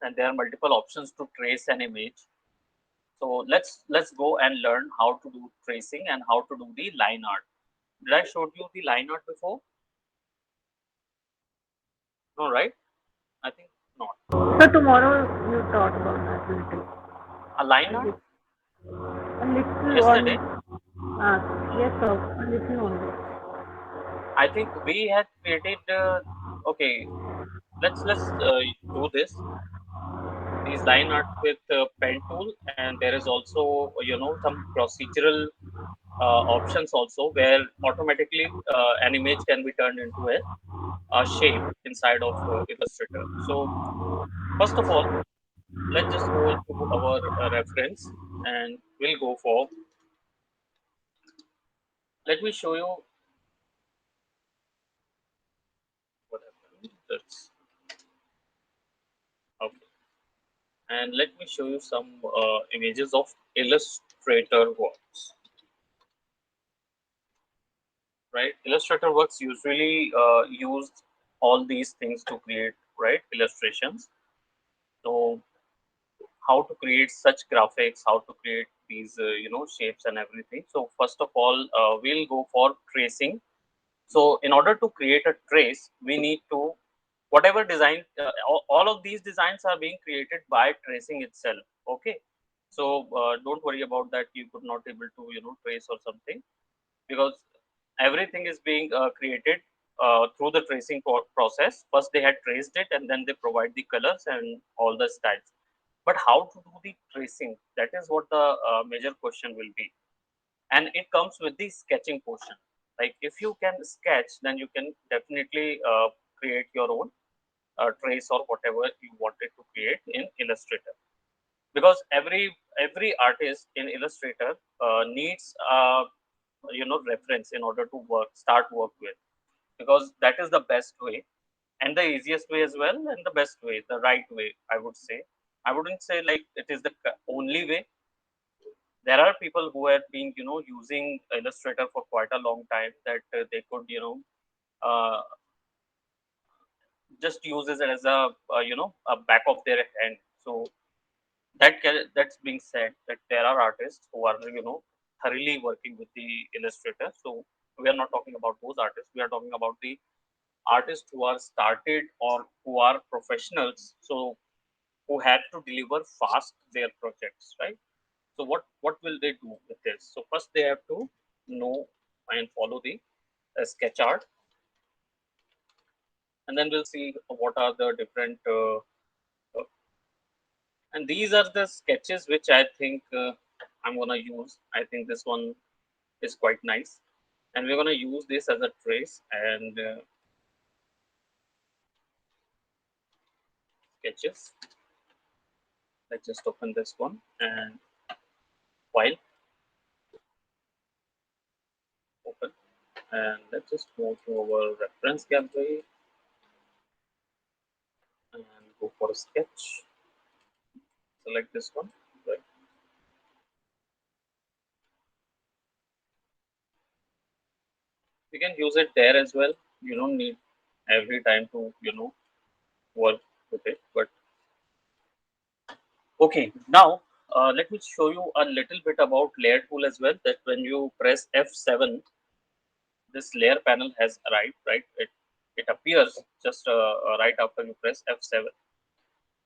and there are multiple options to trace an image. So let's go and learn how to do tracing and how to do the line art. Did I showed you the line art before? No, right? I think not. So tomorrow you thought about that little. A line I art did. A little on, yesterday. yes sir, a little only. I think we had created. Okay, let's do this. These line art with pen tool, and there is also some procedural options also where automatically an image can be turned into a shape inside of Illustrator. So first of all, let's just go into our reference and we'll go for. Let me show you what happened. That's okay, and let me show you some images of Illustrator works. Right, Illustrator works usually use all these things to create right illustrations. So how to create such graphics, how to create these shapes and everything. So first of all, we'll go for tracing. So in order to create a trace, we need to whatever design all of these designs are being created by tracing itself. Okay, so don't worry about that you could not able to trace or something, because everything is being created through the tracing process. First they had traced it and then they provide the colors and all the styles. But how to do the tracing, that is what the major question will be. And it comes with the sketching portion. Like if you can sketch, then you can definitely create your own trace or whatever you wanted to create in Illustrator. Because every artist in Illustrator needs reference in order to start work with, because that is the best way and the easiest way as well, and the best way, the right way, I would say. I wouldn't say like it is the only way. There are people who have been using Illustrator for quite a long time, that they could just uses it as a a back of their hand. So that's being said, that there are artists who are thoroughly working with the Illustrator. So we are not talking about those artists, we are talking about the artists who are started or who are professionals, so who have to deliver fast their projects, right? So what will they do with this? So first they have to know and follow the sketch art, and then we'll see what are the different and these are the sketches which I think I'm gonna use. I think this one is quite nice, and we're gonna use this as a trace and sketches. Let's just open this one and file, open, and let's just go to our reference gallery and go for a sketch. Select this one, right? You can use it there as well. You don't need every time to work with it. But okay, now let me show you a little bit about layer tool as well. That when you press F7, this layer panel has arrived, right? It appears just right after you press F7.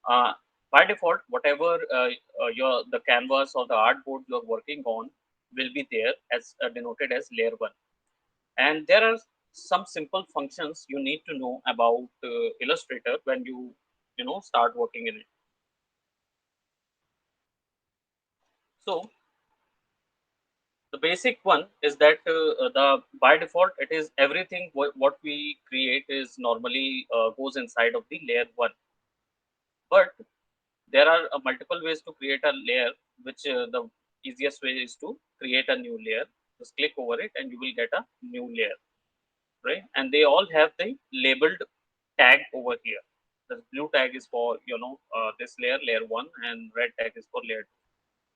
Uh, by default, whatever your the canvas or the artboard you're working on will be there as denoted as layer one. And there are some simple functions you need to know about Illustrator when you start working in it. So the basic one is that the by default it is everything what we create is normally goes inside of the layer one. But there are multiple ways to create a layer, which the easiest way is to create a new layer. Just click over it and you will get a new layer, right? And they all have the labeled tag over here. The blue tag is for this layer, layer one, and red tag is for layer two.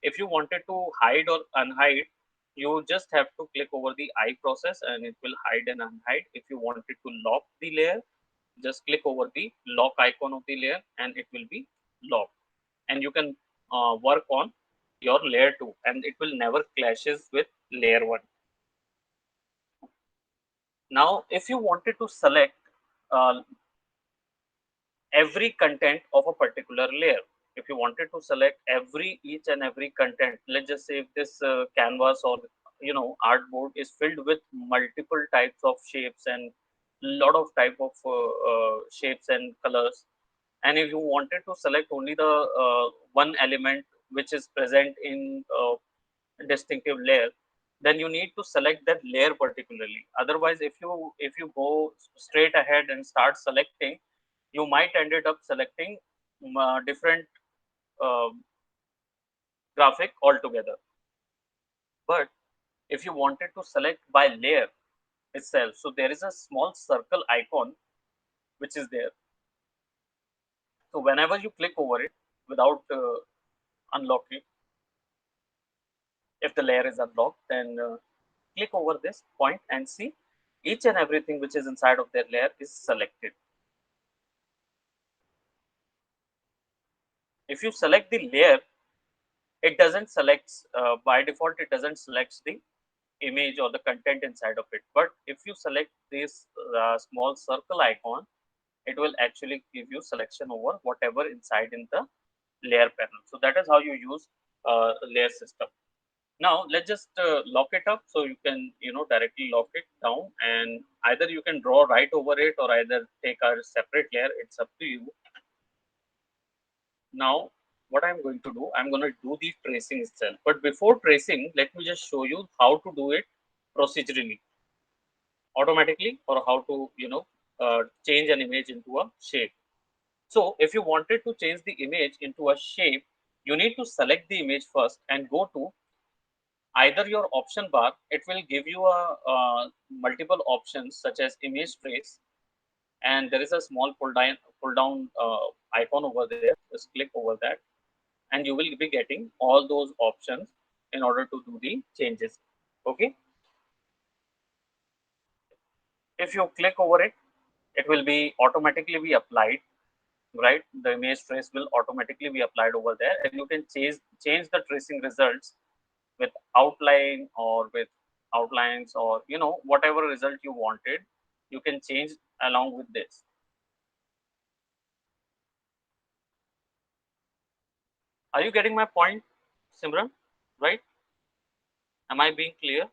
If you wanted to hide or unhide, you just have to click over the eye process and it will hide and unhide. If you wanted to lock the layer, just click over the lock icon of the layer and it will be lock, and you can work on your layer 2, and it will never clashes with layer 1. Now if you wanted to select uh, every content of a particular layer, if you wanted to select every each and every content, let's just say if this canvas or artboard is filled with multiple types of shapes and lot of type of shapes and colors, and if you wanted to select only the one element which is present in distinctive layer, then you need to select that layer particularly. Otherwise, if you go straight ahead and start selecting, you might ended up selecting different uh, graphic altogether. But if you wanted to select by layer itself, so there is a small circle icon which is there. So whenever you click over it without unlocking, if the layer is unlocked, then click over this point and see each and everything which is inside of that layer is selected. If you select the layer, it doesn't select by default, it doesn't select the image or the content inside of it. But if you select this small circle icon, it will actually give you selection over whatever inside in the layer panel. So that is how you use layer system. Now let's just lock it up, so you can directly lock it down, and either you can draw right over it or either take a separate layer. It's up to you. Now what I'm going to do, I'm going to do the tracing itself. But before tracing, let me just show you how to do it procedurally, automatically, or how to change an image into a shape. So if you wanted to change the image into a shape, you need to select the image first and go to either your option bar. It will give you a multiple options such as image trace, and there is a small pull down icon over there. Just click over that, and you will be getting all those options in order to do the changes. Okay, if you click over it, it will be automatically be applied, right? The image trace will automatically be applied over there, and you can change the tracing results with outline or with outlines, or whatever result you wanted, you can change along with this. Are you getting my point, Simran? Right? Am I being clear?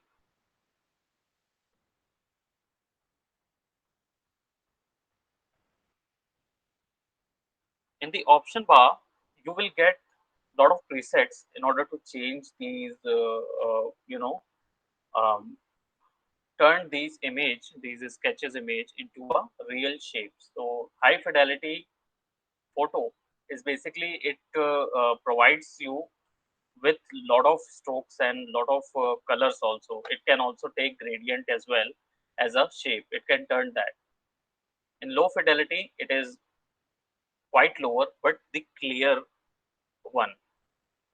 In the option bar, you will get a lot of presets in order to change these um, turn these sketches image into a real shape. So high fidelity photo is basically it provides you with lot of strokes and lot of colors also. It can also take gradient as well as a shape. It can turn that. In low fidelity, it is quite lower, but the clear one.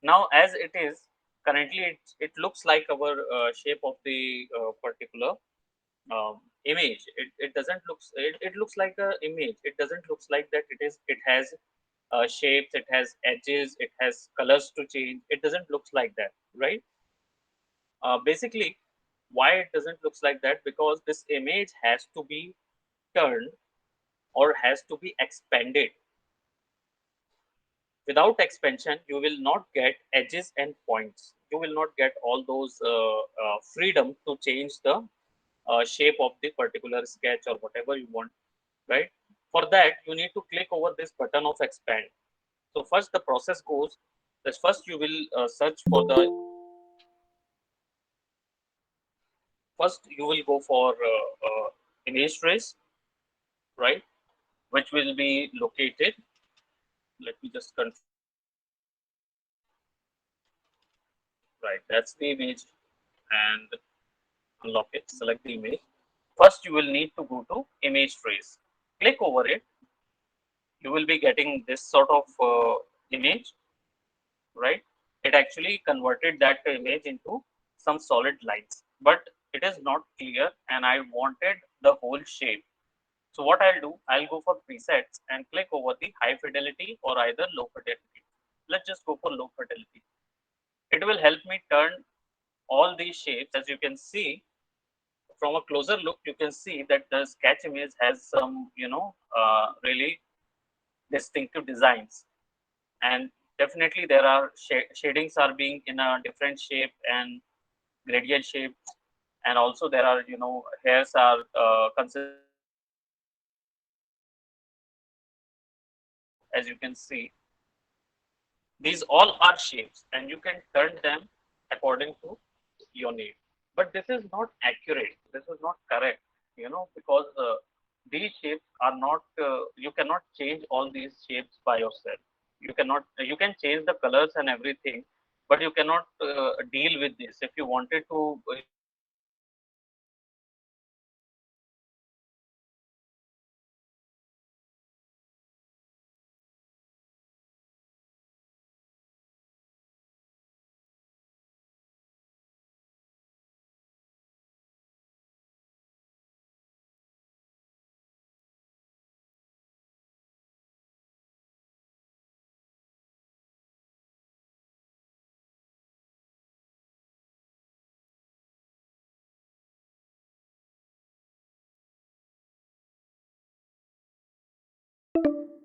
Now, as it is currently, it looks like our shape of the particular image. It doesn't looks it looks like a image. It doesn't looks like that. It has shapes. It has edges. It has colors to change. It doesn't looks like that, right? Basically, why it doesn't looks like that? Because this image has to be turned or has to be expanded. Without expansion, you will not get edges and points. You will not get all those freedom to change the shape of the particular sketch or whatever you want, right? For that, you need to click over this button of expand. So first the process goes that first you will search for the first you will go for image trace, right? Which will be located. Let me just confirm. Right, that's the image, and unlock it. Select the image. First, you will need to go to image trace. Click over it. You will be getting this sort of image, right? It actually converted that image into some solid lines, but it is not clear, and I wanted the whole shape. So what I'll do, I'll go for presets and click over the high fidelity or either low fidelity. Let's just go for low fidelity. It will help me turn all these shapes. As you can see from a closer look, you can see that the sketch image has some, really distinctive designs. And definitely there are shadings are being in a different shape and gradient shapes. And also there are, hairs are consisting of different shapes. So as you can see, these all are shapes and you can turn them according to your need. But this is not accurate. This is not correct, because these shapes are not, you cannot change all these shapes by yourself. You cannot, you can change the colors and everything, but you cannot deal with this. If you wanted to, change the colors and everything, you will have to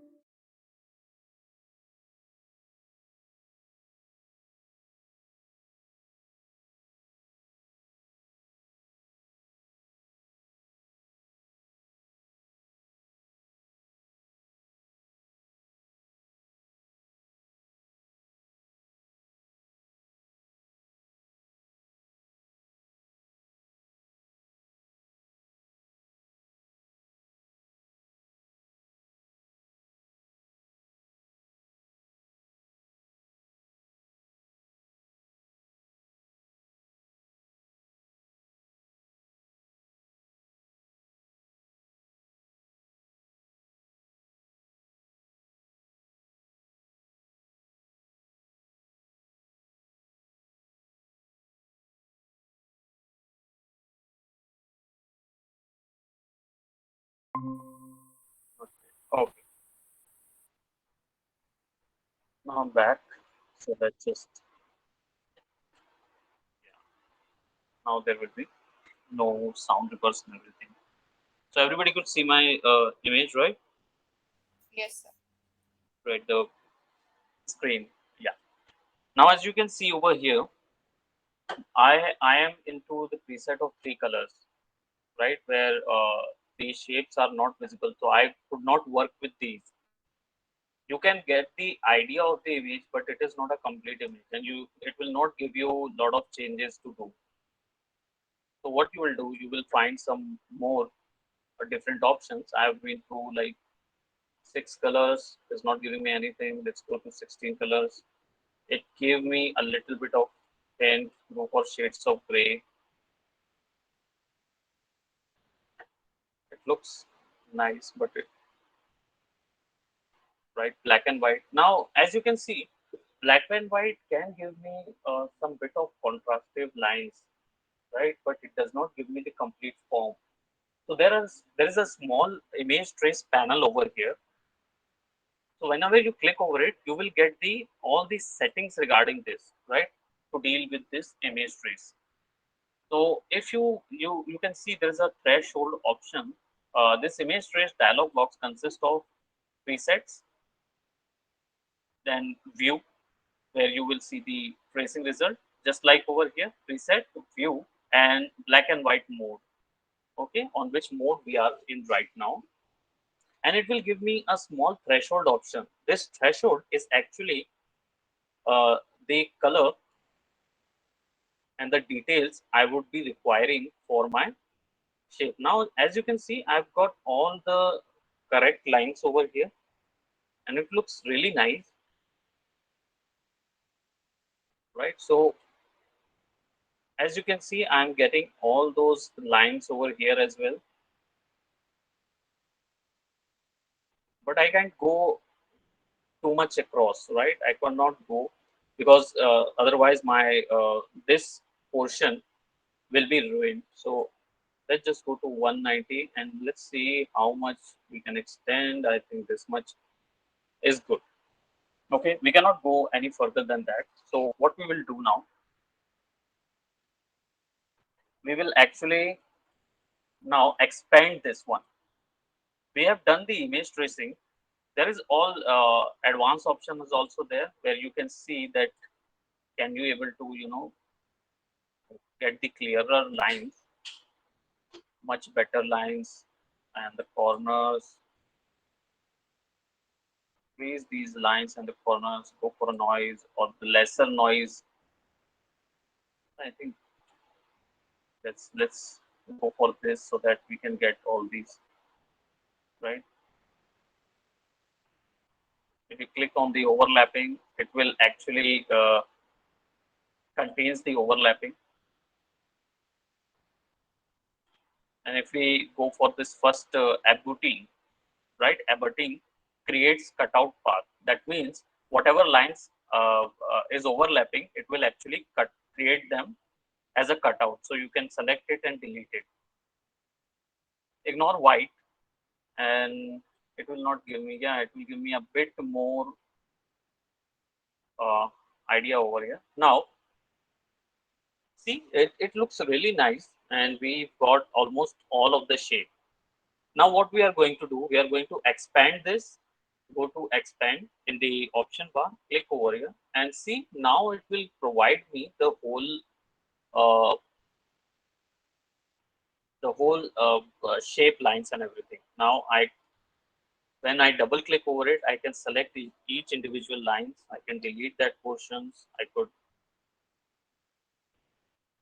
go to okay. Now I'm back. So let's just, now there will be no sound reverse and everything. So everybody could see my image, right? Yes, sir. Right, the screen. Yeah. Now, as you can see over here, I am into the preset of three colors, right? Where these shapes are not visible, so I could not work with these. You can get the idea of the image, but it is not a complete image, and it will not give you a lot of changes to do. So what you will do, you will find some more different options. I have been through like 6 colors. It's not giving me anything. Let's go to 16 colors. It gave me a little bit of tint, go for shades of gray. It looks nice, but it, right, black and white. Now, as you can see, black and white can give me some bit of contrastive lines, right? But it does not give me the complete form. So there is a small image trace panel over here. So whenever you click over it, you will get the all the settings regarding this, right? To deal with this image trace. So if you can see there's a threshold option. This image trace dialog box consists of presets, then view, where you will see the tracing result, just like over here, preset, view, and black and white mode. Okay, on which mode we are in right now, and it will give me a small threshold option. This threshold is actually the color and the details I would be requiring for my shape. Now, as you can see, I've got all the correct lines over here, and it looks really nice, right? So as you can see, I'm getting all those lines over here as well, but I can't go too much across, right? I cannot go because otherwise my this portion will be ruined. So Let's just go to 190 and let's see how much we can extend. I think this much is good. Okay, we cannot go any further than that. So what we will do now, we will actually now expand this one. We have done the image tracing. There is all advanced option is also there where you can see that can you able to get the clearer lines, much better lines, and the corners. Increase these lines and the corners. Go for a noise or the lesser noise. I think let's go for this so that we can get all these right. If you click on the overlapping, it will actually contains the overlapping. And if we go for this first abutting, right? Abutting creates cutout path. That means whatever lines is overlapping, it will actually create them as a cutout. So you can select it and delete it. Ignore white, and it will not give me. Yeah, it will give me a bit more uh, idea over here. Now, see, it looks really nice, and we've got almost all of the shape. Now what we are going to do, we are going to expand this. Go to expand in the option bar, click over here and see now it will provide me uh, the whole shape lines and everything. Now when I double click over it, I can select each individual lines. I can delete that portions. I could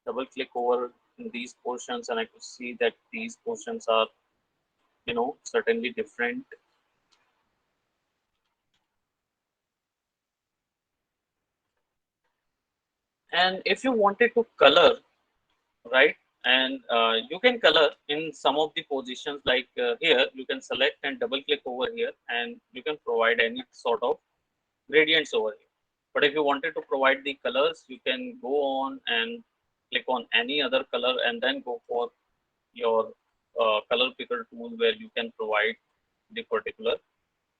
double click over in these portions and I could see that these portions are certainly different. And if you wanted to color, right, and you can color in some of the positions like here you can select and double click over here and you can provide any sort of gradients over here. But if you wanted to provide the colors, you can go on and click on any other color and then go for your color picker tool where you can provide the particular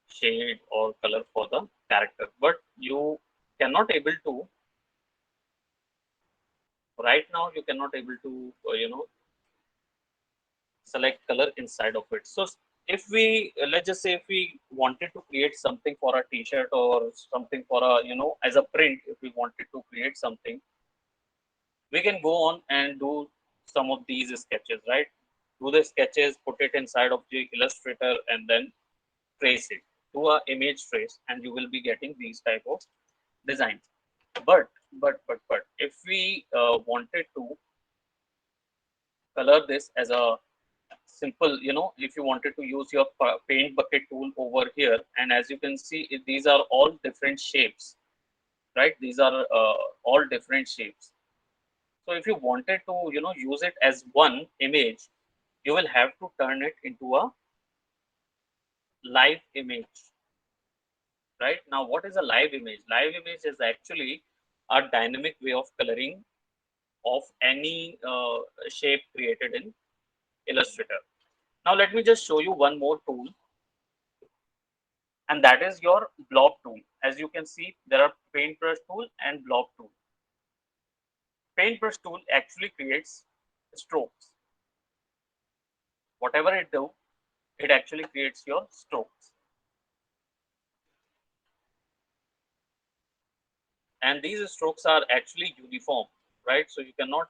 shade or color for the character. But you cannot able to right now, you cannot able to select color inside of it. So if we let's just say if we wanted to create something for a t-shirt or something for a as a print, if we wanted to create something, we can go on and do some of these sketches, right? Do the sketches, put it inside of the illustrator and then trace it to a image trace and you will be getting these type of designs. But if we wanted to color this as a simple, if you wanted to use your paint bucket tool over here, and as you can see these are all different shapes, right? These are all different shapes. So if you wanted to use it as one image, you will have to turn it into a live image. Right now, what is a live image? Live image is actually a dynamic way of coloring of any shape created in Illustrator. Now let me just show you one more tool, and that is your blob tool. As you can see, there are paintbrush tool and blob tool. Paintbrush tool actually creates strokes. Whatever it do, it actually creates your strokes. And these strokes are actually uniform, right? So you cannot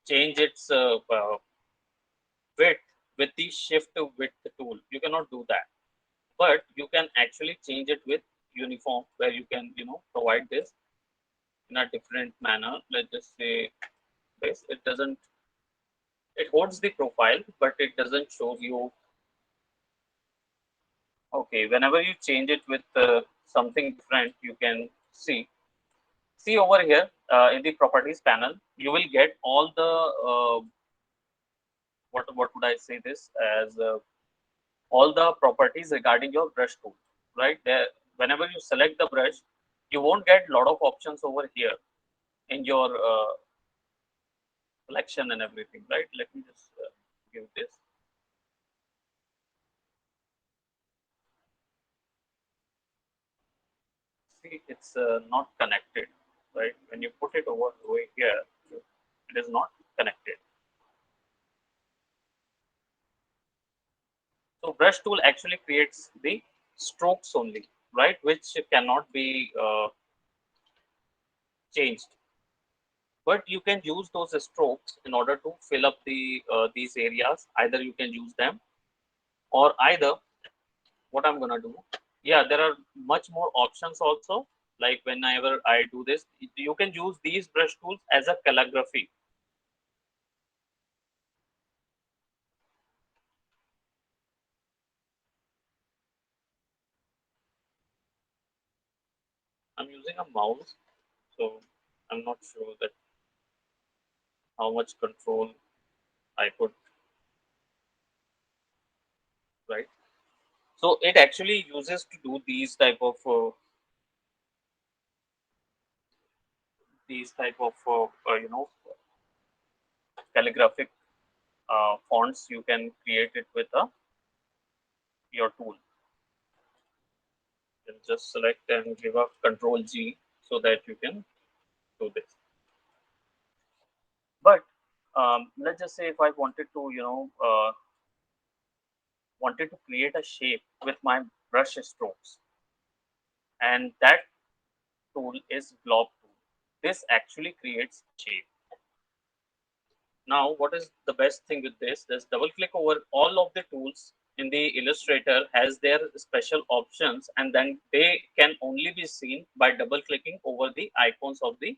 change its width with the shift width tool. You cannot do that. But you can actually change it with uniform where you can, provide this in a different manner. Let's just say this. It doesn't, it holds the profile, but it doesn't show you. Okay, whenever you change it with something different, you can see over here in the properties panel, you will get all the what would I say this as all the properties regarding your brush tool, right? There, whenever you select the brush, you won't get a lot of options over here in your selection and everything, right? Let me just give this. See, it's not connected, right? When you put it over here, it is not connected. So brush tool actually creates the strokes only, right? Which cannot be changed. But you can use those strokes in order to fill up these areas. Either you can use them, or either what I'm gonna do. Yeah, there are much more options also. Like whenever I do this, you can use these brush tools as a calligraphy. I'm using a mouse, so I'm not sure that how much control I put, right? So it actually uses to do these type of calligraphic fonts. You can create it with your tool. You just select and give a Control G so that you can do this. But let's just say if I wanted to, wanted to create a shape with my brush strokes, and that tool is blob tool. This actually creates a shape. Now, what is the best thing with this? Just double click over all of the tools in the Illustrator has their special options, and then they can only be seen by double clicking over the icons of the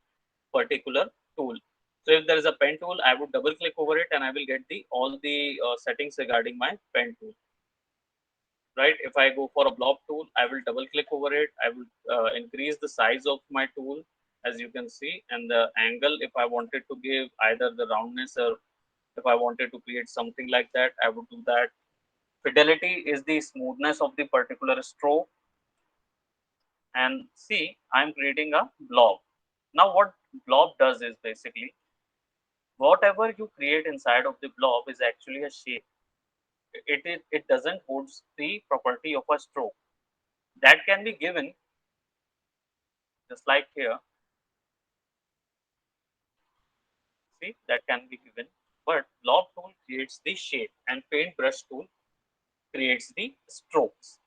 particular tool. So if there is a pen tool, I would double click over it and I will get the all the settings regarding my pen tool. Right? If I go for a blob tool, I will double click over it. I will increase the size of my tool, as you can see, and the angle. If I wanted to give either the roundness, or if I wanted to create something like that, I would do that. Fidelity is the smoothness of the particular stroke. And see, I'm creating a blob. Now what blob does is basically whatever you create inside of the blob is actually a shape. It doesn't hold the property of a stroke. That can be given just like here. See, that can be given. But blob tool creates the shape and paintbrush tool creates the strokes.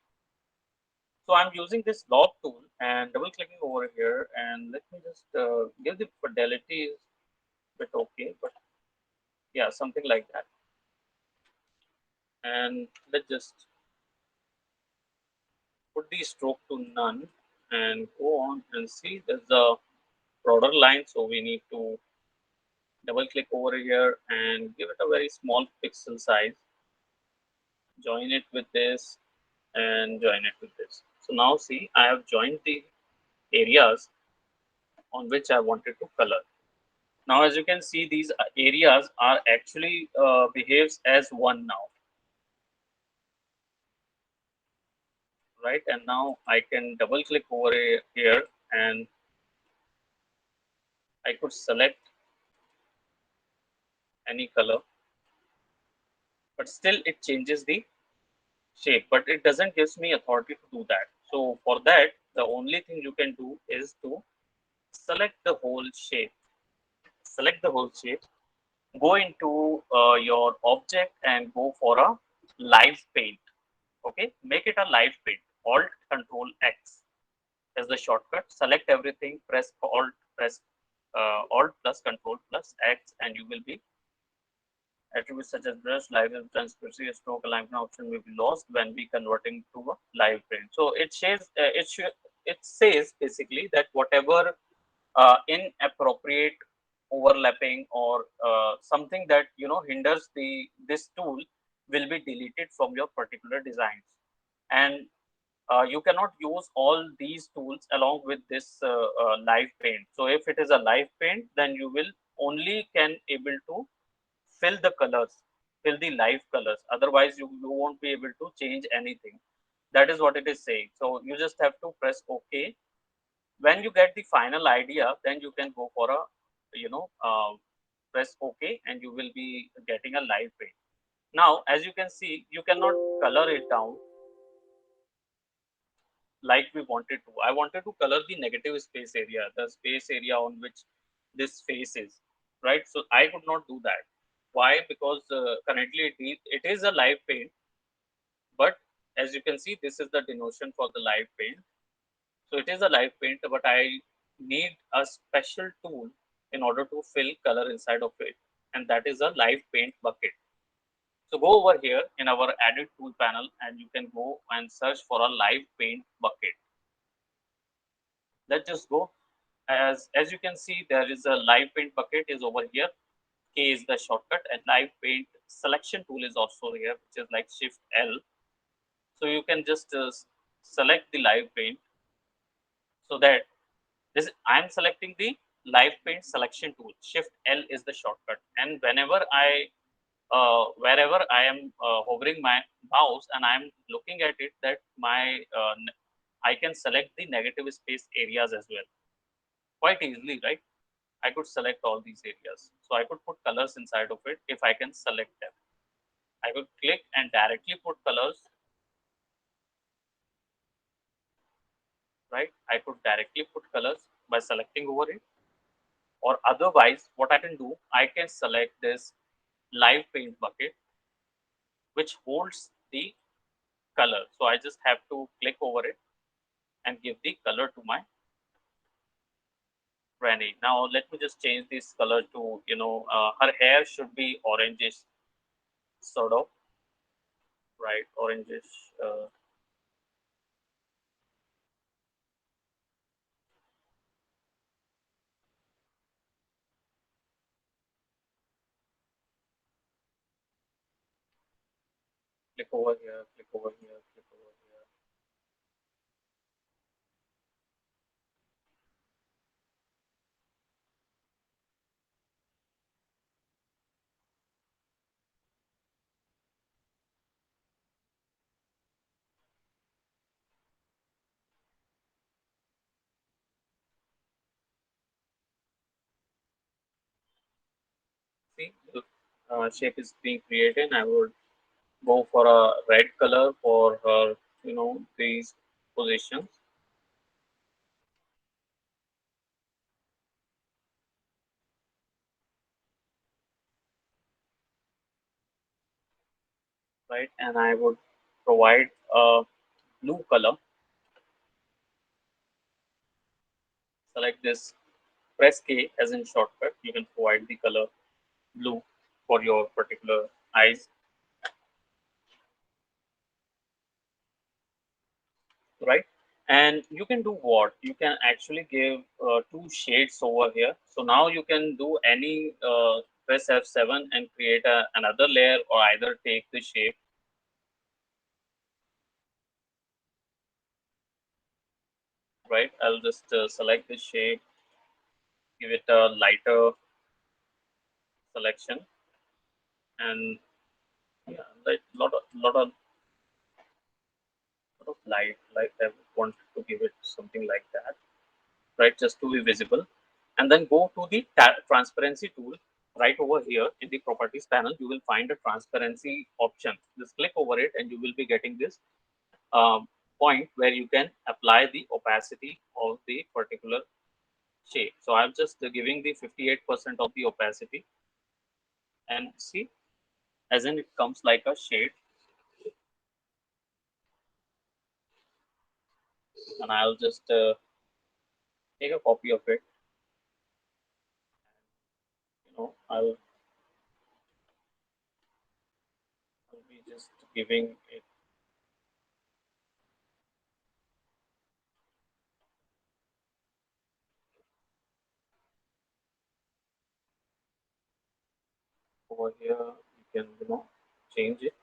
So I'm using this blob tool and double clicking over here, and let me just give the fidelity is a bit okay, but yeah, something like that. And let's just put the stroke to none and go on and see there's a broader line. So we need to double click over here and give it a very small pixel size, join it with this and join it with this. So now see, I have joined the areas on which I wanted to color. Now, as you can see, these areas are actually behaves as one now, right? And now I can double click over here and I could select any color, but still it changes the shape, but it doesn't gives me authority to do that. So for that, the only thing you can do is to select the whole shape. Select the whole shape, go into your object and go for a live paint. Okay, make it a live paint. Alt Control X is the shortcut. Select everything, press Alt plus Control plus X, and you will be attributes such as brush, live, and transparency, stroke alignment option will be lost when we converting to a live paint. So it says basically that whatever inappropriate overlapping or something that hinders the this tool will be deleted from your particular designs. And you cannot use all these tools along with this live paint. So if it is a live paint, then you will only can able to fill the colors, fill the live colors. Otherwise you won't be able to change anything. That is what it is saying. So you just have to press OK. When you get the final idea, then you can go for a you know uh, press OK, and you will be getting a live paint. Now, as you can see, you cannot color it down like we wanted to. I wanted to color the negative space area, the space area on which this face is, right? So I could not do that. Why? Because currently it is a live paint, but as you can see, this is the denotion for the live paint. So it is a live paint, but I need a special tool in order to fill color inside of it, and that is a live paint bucket. So go over here in our edit tool panel, and you can go and search for a live paint bucket. Let's just go. As you can see, there is a live paint bucket is over here. K is the shortcut, and live paint selection tool is also here, which is like Shift L. So you can just select the live paint, so that this I'm selecting the live paint selection tool. Shift L is the shortcut, and wherever I am hovering my mouse and I'm looking at it, that I can select the negative space areas as well quite easily, right? I could select all these areas, so I could put colors inside of it if I can select them. I could click and directly put colors, right? I could directly put colors by selecting over it, or otherwise what I can do, I can select this live paint bucket which holds the color. So I just have to click over it and give the color to my granny. Now let me just change this color to, her hair should be orangish, sort of, right? Orangish. Click over here, click over here, click over here. See, the shape is being created. I would go for a red color for her, these positions, right? And I would provide a blue color. Select this, press K as in shortcut. You can provide the color blue for your particular eyes, right? And you can do what? You can actually give two shades over here. So now you can do any press F7 and create another layer, or either take the shape, right? I'll just select the shape, give it a lighter selection, and yeah, like lot of light. I want to give it something like that, right? Just to be visible, and then go to the transparency tool. Right over here in the properties panel, you will find a transparency option. Just click over it, and you will be getting this point where you can apply the opacity of the particular shape. So I'm just giving the 58% of the opacity, and see, as in it comes like a shade. And I'll just take a copy of it. I'll be just giving it over here. You can change it.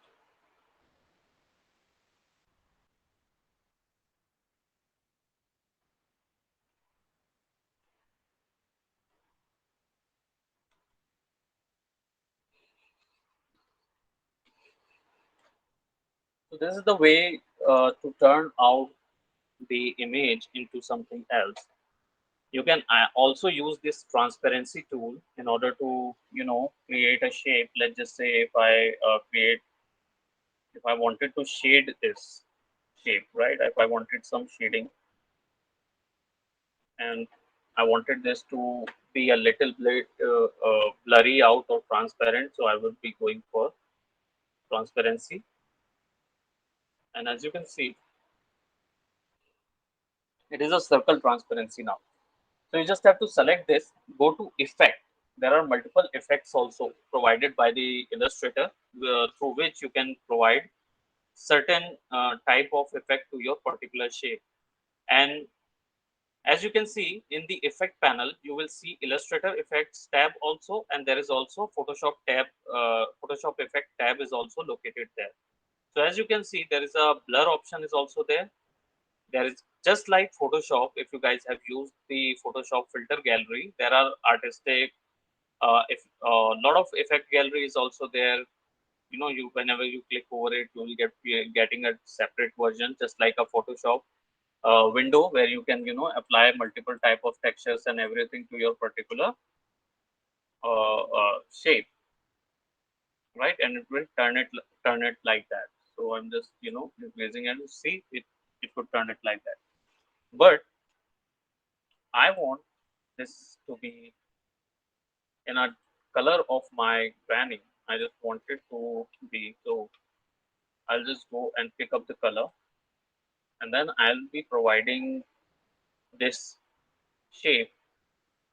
So this is the way to turn out the image into something else. You can also use this transparency tool in order to create a shape. Let's just say if I wanted to shade this shape, right? If I wanted some shading and I wanted this to be a little bit blurry out or transparent, so I would be going for transparency. And as you can see, it is a circle transparency now. So you just have to select this, go to effect. There are multiple effects also provided by the illustrator, through which you can provide certain type of effect to your particular shape. And as you can see in the effect panel, you will see illustrator effects tab also, and there is also Photoshop tab. Photoshop effect tab is also located there. So as you can see, there is a blur option is also there. There is, just like Photoshop, if you guys have used the Photoshop filter gallery, there are artistic, if a lot of effect gallery is also there. You, whenever you click over it, you will getting a separate version, just like a Photoshop window, where you can apply multiple type of textures and everything to your particular shape, right? And it will turn it like that. So I'm just increasing, and see, it would turn it like that. But I want this to be in a color of my granny. I just want it to be, so I'll just go and pick up the color, and then I'll be providing this shape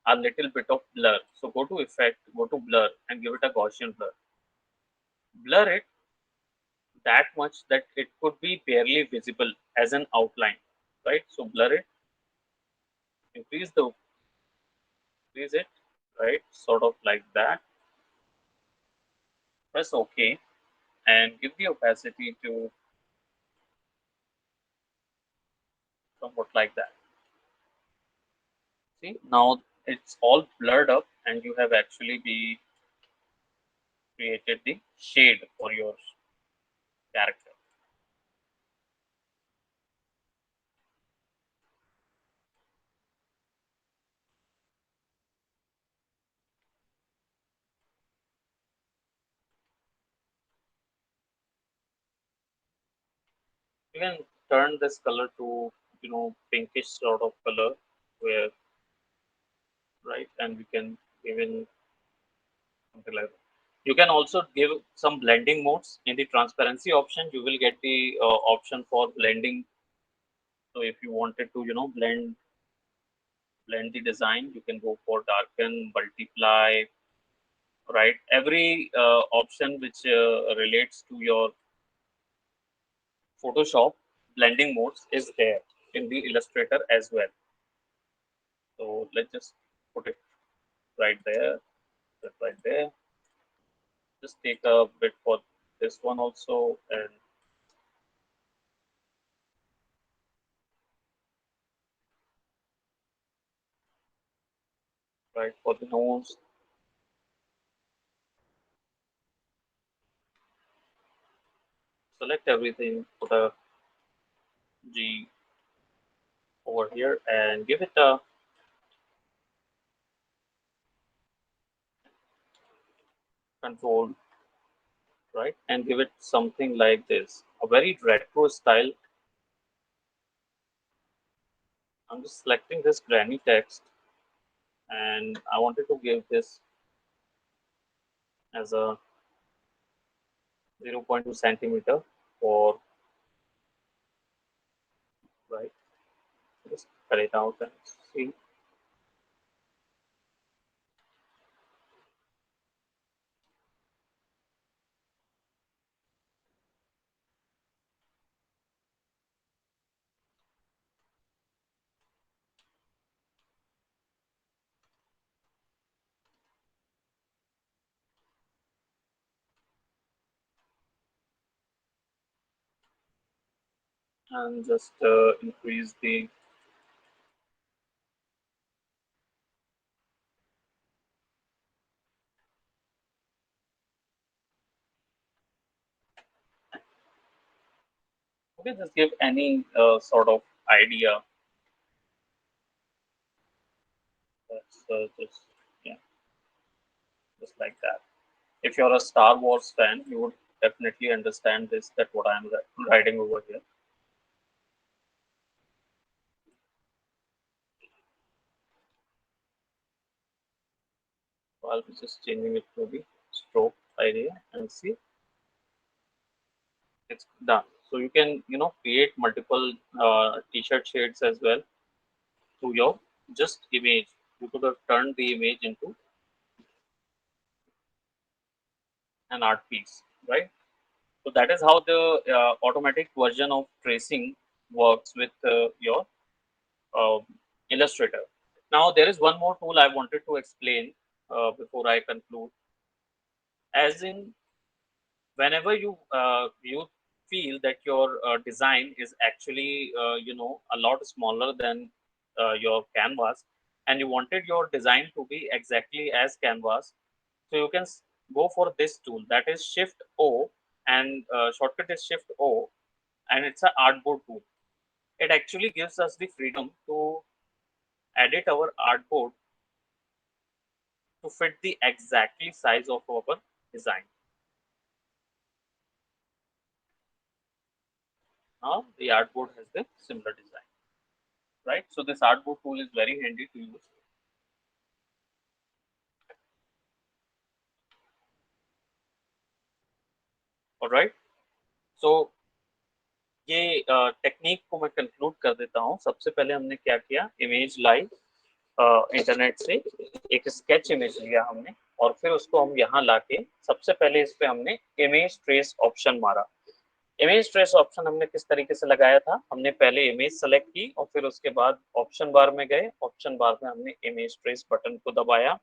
a little bit of blur. So go to effect, go to blur, and give it a Gaussian blur. Blur it that much that it could be barely visible as an outline, right? So blur it, increase the increase it, right? Sort of like that. Press OK and give the opacity to somewhat like that. See, now it's all blurred up, and you have actually be created the shade for your character. You can turn this color to pinkish sort of color, where, right, and we can even something like that. You can also give some blending modes in the transparency option. You will get the option for blending. So if you wanted to blend the design, you can go for darken, multiply, right? Every option which relates to your Photoshop blending modes is there in the Illustrator as well. So let's just put it right there, right there. Just take a bit for this one also, and right for the nose. Select everything, put a G over here, and give it a control, right? And give it something like this, a very retro style. I'm just selecting this granny text, and I wanted to give this as a 0.2 centimeter for, right. Just cut it out and see, and just increase the. Okay, just give any sort of idea That's just, yeah, just like that. If you're a Star Wars fan, you would definitely understand this, that what I'm writing over here. So I'll be just changing it to the stroke idea and see it's done. So you can, create multiple t-shirt shades as well to your just image. You could have turned the image into an art piece, right? So that is how the automatic version of tracing works with your uh, Illustrator. Now there is one more tool I wanted to explain before I conclude. As in, whenever you feel that your design is actually a lot smaller than your canvas, and you wanted your design to be exactly as canvas, so you can go for this tool, that is Shift O, and shortcut is Shift O, and it's an artboard tool. It actually gives us the freedom to edit our artboard to fit the exactly size of our design. Now the artboard has the similar design, right? So this artboard tool is very handy to use. All right. So ये technique को मैं conclude कर देता हूँ. सबसे पहले हमने क्या किया, इमेज लाई इंटरनेट से, एक स्केच इमेज लिया हमने, और फिर उसको हम यहाँ लाके सबसे पहले इस पे हमने इमेज ट्रेस ऑप्शन मारा. इमेज ट्रेस ऑप्शन हमने किस तरीके से लगाया था, हमने पहले इमेज सेलेक्ट की और फिर उसके बाद ऑप्शन बार में गए, ऑप्शन बार में हमने इमेज ट्रेस बटन को दबाया.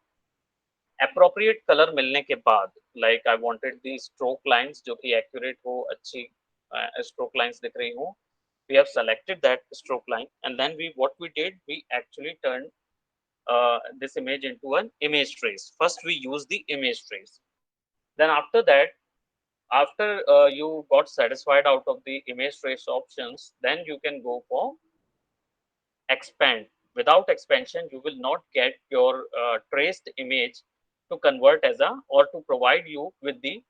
अप्रोप्रिएट कलर मिलने के बाद, like I wanted the stroke lines जो कि एक्यूरेट हो, अच्छी स्ट्रोक लाइंस दिख रही हो. We have selected that stroke line, and then what we did, we actually turned this image into an image trace. First we use the image trace, then after that, after you got satisfied out of the image trace options, then you can go for expand. Without expansion you will not get your traced image to convert as a, or to provide you with the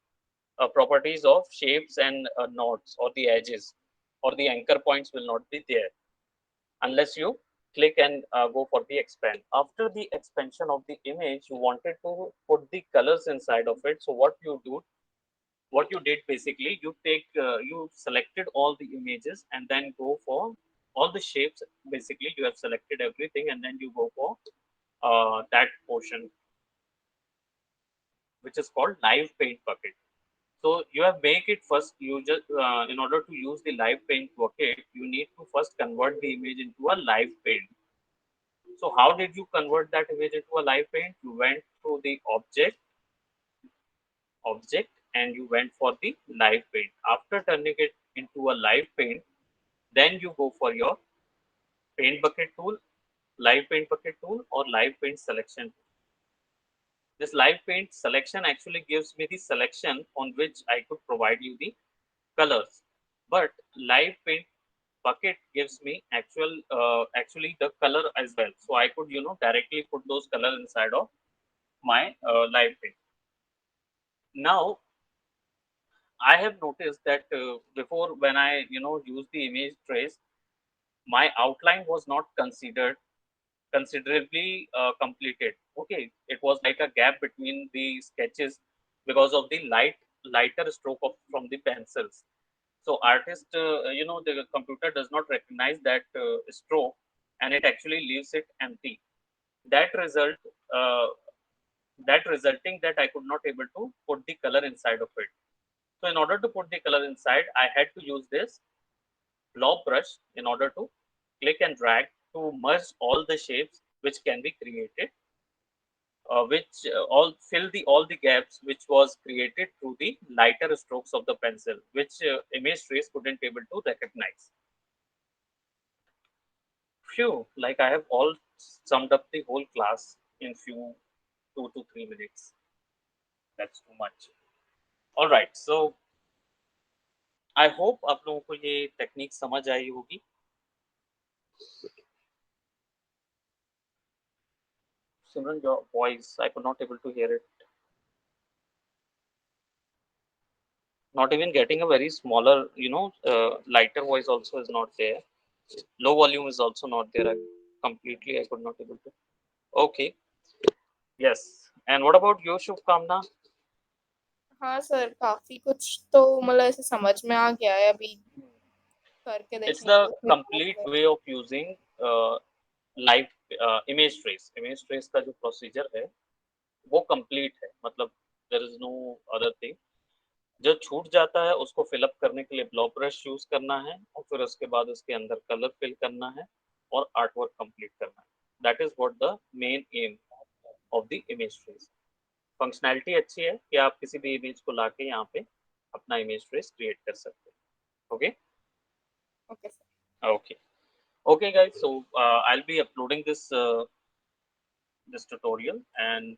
properties of shapes and nodes or the edges, or the anchor points will not be there unless you click and go for the expand. After the expansion of the image, you wanted to put the colors inside of it. So what you did basically, you selected all the images and then go for all the shapes. Basically you have selected everything and then you go for that portion, which is called live paint bucket. So you have make it first. You just in order to use the live paint bucket, you need to first convert the image into a live paint. So how did you convert that image into a live paint? You went through the object, and you went for the live paint. After turning it into a live paint, then you go for your paint bucket tool, live paint bucket tool, or live paint selection. This live paint selection actually gives me the selection on which I could provide you the colors. But live paint bucket gives me actually the color as well. So I could directly put those colors inside of my live paint. Now I have noticed that before, when I use the image trace, my outline was not considerably completed. Okay, it was like a gap between the sketches because of the lighter stroke from the pencils. So artist, the computer does not recognize that stroke, and it actually leaves it empty. That result, uh, that resulting that I could not able to put the color inside of it. So in order to put the color inside, I had to use this blob brush in order to click and drag to merge all the shapes which can be created, which all fill the all the gaps which was created through the lighter strokes of the pencil, which image trace couldn't able to recognize. Phew, like I have all summed up the whole class in few 2 to 3 minutes. That's too much. All right, so I hope आप लोगों को ये technique समझ आई होगी. Simran, your voice, I could not able to hear it. Not even getting a very smaller, lighter voice also is not there. Low volume is also not there. I could not able to. Okay, yes. And what about you, Shubkamna? हाँ sir, काफी कुछ तो मतलब ऐसे समझ में आ गया है, अभी करके It's देखेंगे the उसमें complete कैसे। way of using live image trace. Image trace का जो प्रोसीजर है वो कंप्लीट है, मतलब there is no other thing. जो छूट जाता है उसको फिल अप करने के लिए ब्लॉक ब्रश यूज करना है, और फिर उसके बाद उसके अंदर कलर फिल करना है और आर्ट वर्क कंप्लीट करना है। That is what the main M of the image trace. Functionality अच्छी है कि आप किसी भी इमेज को लाके यहाँ पे अपना इमेज ट्रेस क्रिएट कर सकते हैं। Okay, okay sir. Okay, okay guys, so I'll be uploading this tutorial, and